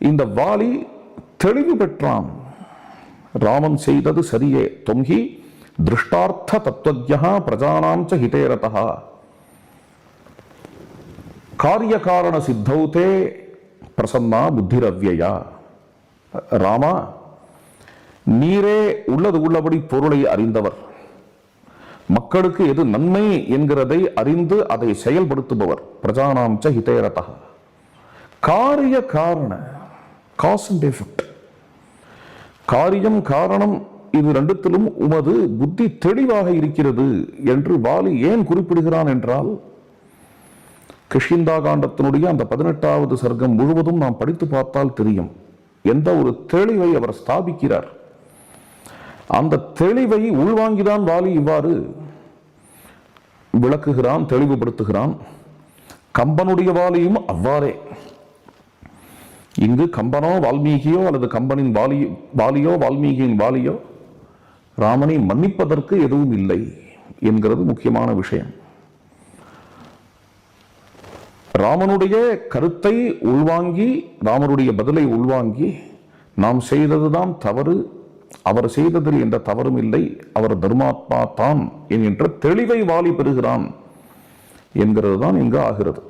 இந்த வாலி தெளிவு பெற்றான். ராமன் செய்தது சரியே. தொம்ஹி திருஷ்டார்த்த தத்துவஜ்யா பிரஜானாம் ச ஹிதேரதா காரிய காரண சித்தௌதே பிரசன்னா புத்திரவ்யயா. ராமா, நீரே உள்ளது உள்ளபடி பொருளை அறிந்தவர், மக்களுக்கு எது நன்மை என்கிறதை அறிந்து அதை செயல்படுத்துபவர். பிரஜானாம் ச ஹிதேரதா காரிய காரண, காஸ் அண்ட் எஃபெக்ட், காரியம் காரணம், இது ரெண்டுத்திலும் உமது புத்தி தெளிவாக இருக்கிறது என்று வாலி ஏன் குறிப்பிடுகிறான் என்றால், கிஷ்கிந்தா காண்டத்தினுடைய அந்த 18வது சர்க்கம் முழுவதும் நாம் படித்து பார்த்தால் தெரியும் எந்த ஒரு தெளிவை அவர் ஸ்தாபிக்கிறார். அந்த தெளிவை உள்வாங்கிதான் வாலி இவ்வாறு விளக்குகிறான், தெளிவுபடுத்துகிறான். கம்பனுடைய வாலியும் அவ்வாறே. இங்கு கம்பனோ வால்மீகியோ அல்லது கம்பனின் வாலியோ வால்மீகியின் வாலியோ ராமனை மன்னிப்பதற்கு எதுவும் இல்லை என்கிறது முக்கியமான விஷயம். ராமனுடைய கருத்தை உள்வாங்கி, ராமனுடைய பதிலை உள்வாங்கி, நாம் செய்ததுதான் தவறு, அவர் செய்ததில் எந்த தவறும் இல்லை, அவர் தர்மாத்மா தான் என்கின்ற தெளிவை வாலி பெறுகிறான் என்கிறது தான் இங்கு ஆகிறது.